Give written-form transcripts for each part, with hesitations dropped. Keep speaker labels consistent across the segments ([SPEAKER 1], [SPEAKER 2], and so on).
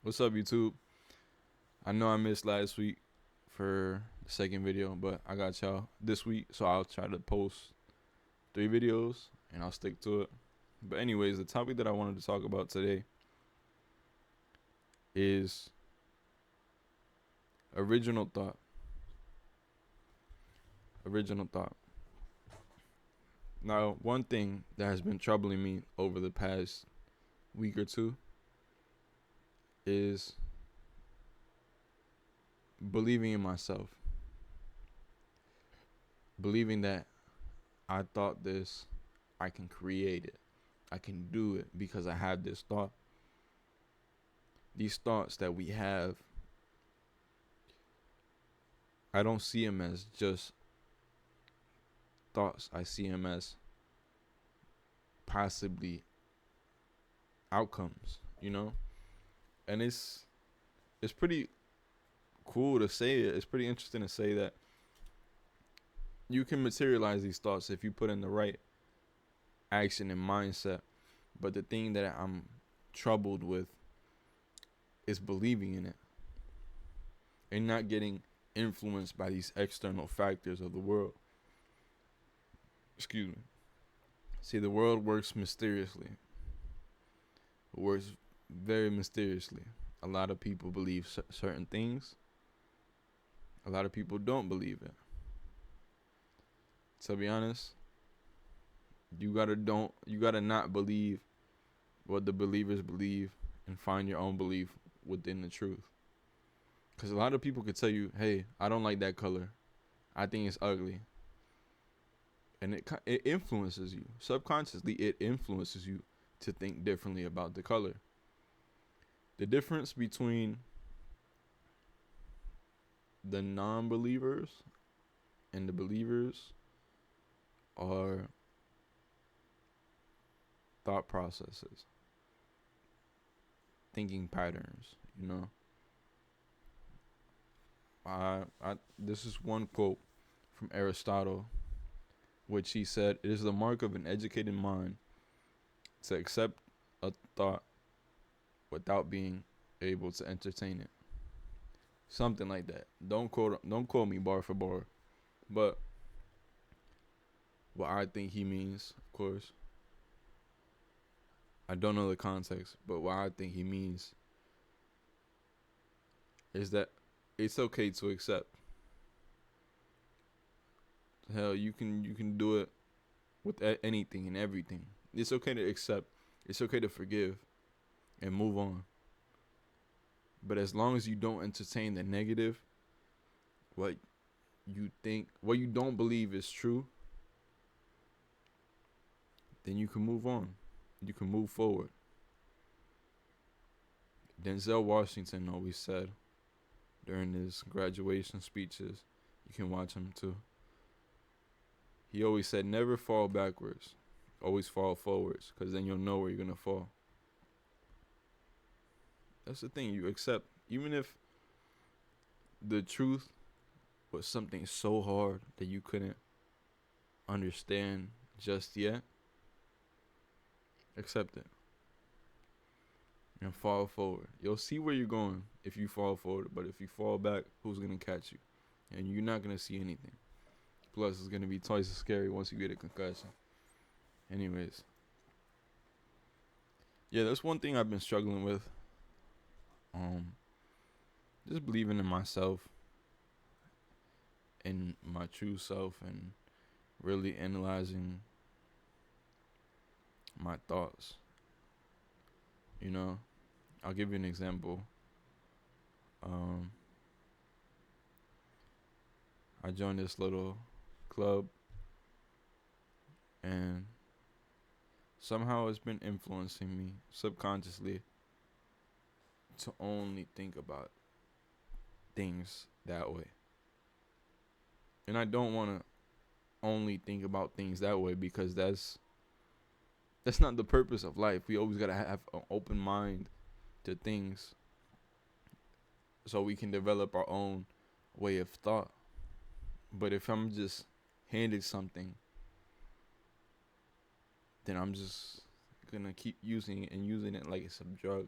[SPEAKER 1] What's up, YouTube? I know I missed last week for the second video, but I got y'all this week, so I'll try to post 3 videos and I'll stick to it. But, anyways, the topic that I wanted to talk about today is original thought. Original thought. Now, one thing that has been troubling me over the past week or two is believing in myself. Believing that I thought this, I can create it. I can do it because I had this thought. These thoughts that we have, I don't see them as just thoughts. I see them as possibly outcomes, And it's pretty cool to say it. It's pretty interesting to say that you can materialize these thoughts if you put in the right action and mindset. But the thing that I'm troubled with is believing in it and not getting influenced by these external factors of the world. Excuse me. See, the world works mysteriously. It works very mysteriously. A lot of people believe certain things. A lot of people don't believe it. To be honest, you gotta not believe what the believers believe and find your own belief within the truth. Because a lot of people could tell you, hey, I don't like that color. I think it's ugly. And it influences you. Subconsciously, it influences you to think differently about the color. The difference between the non-believers and the believers are thought processes, thinking patterns, This is one quote from Aristotle, which he said, "It is the mark of an educated mind to accept a thought without being able to entertain it." Something like that. Don't quote me bar for bar, but what I think he means, of course, I don't know the context, but what I think he means is that it's okay to accept. Hell, you can do it with anything and everything. It's okay to accept. It's okay to forgive and move on. But as long as you don't entertain the negative, what you don't believe is true, then you can move on. You can move forward. Denzel Washington always said during his graduation speeches, you can watch him too. He always said, never fall backwards. Always fall forwards, because then you'll know where you're going to fall. That's the thing. You accept, even if the truth was something so hard that you couldn't understand just yet, accept it and fall forward. You'll see where you're going if you fall forward, but if you fall back, who's going to catch you? And you're not going to see anything. Plus, it's going to be twice as scary once you get a concussion. Anyways. Yeah, that's one thing I've been struggling with. Just believing in myself and my true self and really analyzing my thoughts. I'll give you an example. I joined this little club and somehow it's been influencing me subconsciously to only think about things that way. And I don't want to only think about things that way because that's not the purpose of life. We always got to have an open mind to things so we can develop our own way of thought. But if I'm just handed something, then I'm just going to keep using it like it's a drug.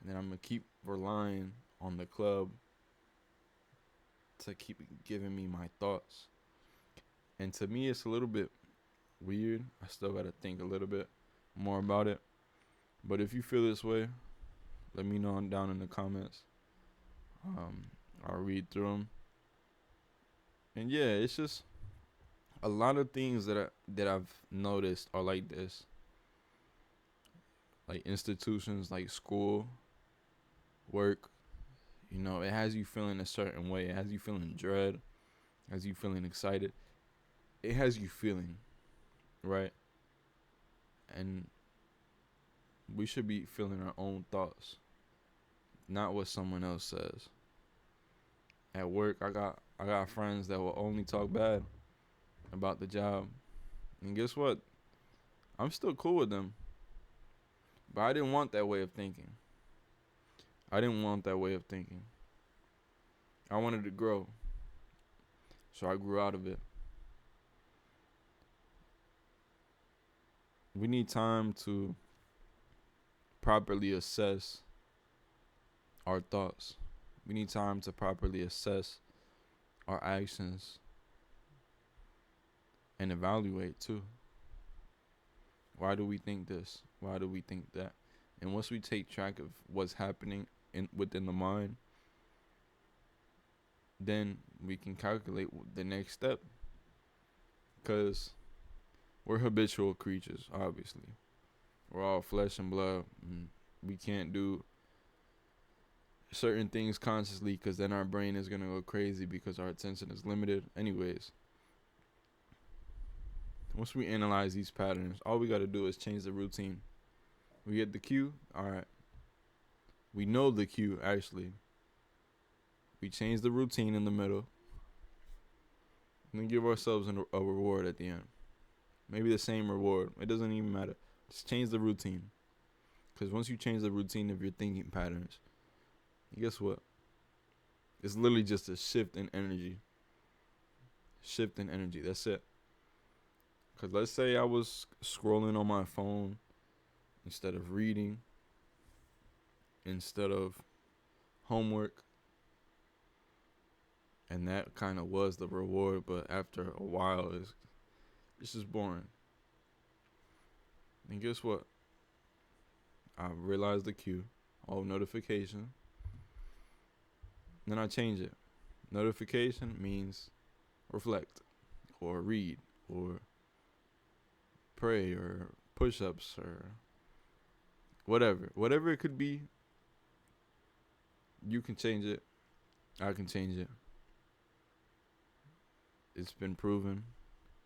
[SPEAKER 1] And then I'm going to keep relying on the club to keep giving me my thoughts. And to me, it's a little bit weird. I still got to think a little bit more about it. But if you feel this way, let me know down in the comments. I'll read through them. And yeah, it's just a lot of things that I've noticed are like this. Like institutions like school, work, it has you feeling a certain way. It has you feeling dread, it has you feeling excited. It has you feeling, right? And we should be feeling our own thoughts, not what someone else says. At work, I got friends that will only talk bad about the job. And guess what? I'm still cool with them. But I didn't want that way of thinking. I didn't want that way of thinking. I wanted to grow. So I grew out of it. We need time to properly assess our thoughts. We need time to properly assess our actions and evaluate too. Why do we think this? Why do we think that? And once we take track of what's happening within the mind, then we can calculate the next step. Because we're habitual creatures, obviously. We're all flesh and blood. And we can't do certain things consciously because then our brain is going to go crazy because our attention is limited. Anyways, once we analyze these patterns, all we got to do is change the routine. We get the cue. All right. We know the cue, actually. We change the routine in the middle. And then give ourselves a reward at the end. Maybe the same reward. It doesn't even matter. Just change the routine. Because once you change the routine of your thinking patterns, guess what? It's literally just a shift in energy. Shift in energy. That's it. Because let's say I was scrolling on my phone instead of reading, instead of homework. And that kind of was the reward. But after a while, it's just boring. And guess what? I realized the cue. Oh, notification. Then I change it. Notification means reflect or read or pray or push-ups or whatever. Whatever it could be, you can change it. I can change it. It's been proven.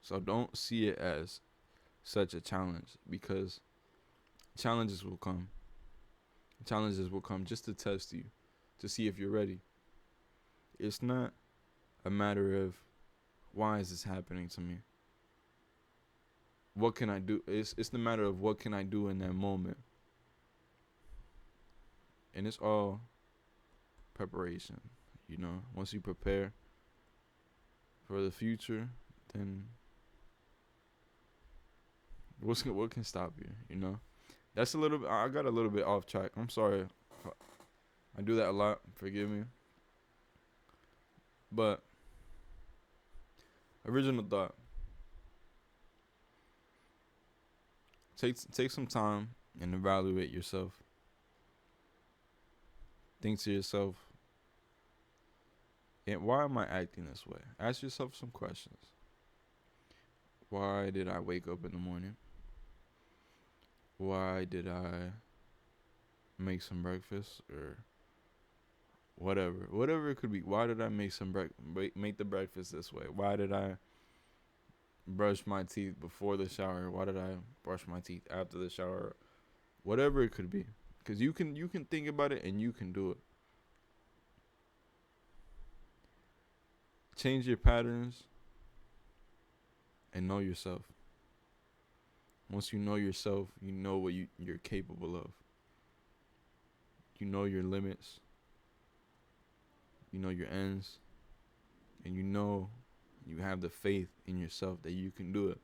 [SPEAKER 1] So don't see it as such a challenge because challenges will come. Challenges will come just to test you, to see if you're ready. It's not a matter of why is this happening to me? What can I do? It's the matter of what can I do in that moment. And it's all preparation, Once you prepare for the future, then what can stop you, That's I got a little bit off track. I'm sorry. I do that a lot. Forgive me. But original thought. Take some time and evaluate yourself. Think to yourself, and why am I acting this way? Ask yourself some questions. Why did I wake up in the morning? Why did I make some breakfast or whatever it could be? Why did I make make the breakfast this way? Why did I brush my teeth before the shower? Why did I brush my teeth after the shower? Whatever it could be, because you can think about it and you can do it. Change your patterns and know yourself. Once you know yourself, you know what you're capable of. You know your limits. You know your ends. And you have the faith in yourself that you can do it.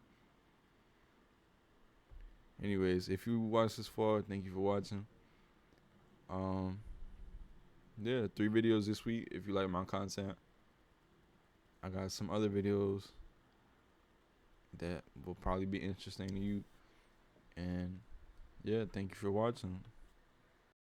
[SPEAKER 1] Anyways, if you watched this far, thank you for watching. Um, yeah, 3 videos this week. If you like my content, I got some other videos that will probably be interesting to you. And yeah, thank you for watching.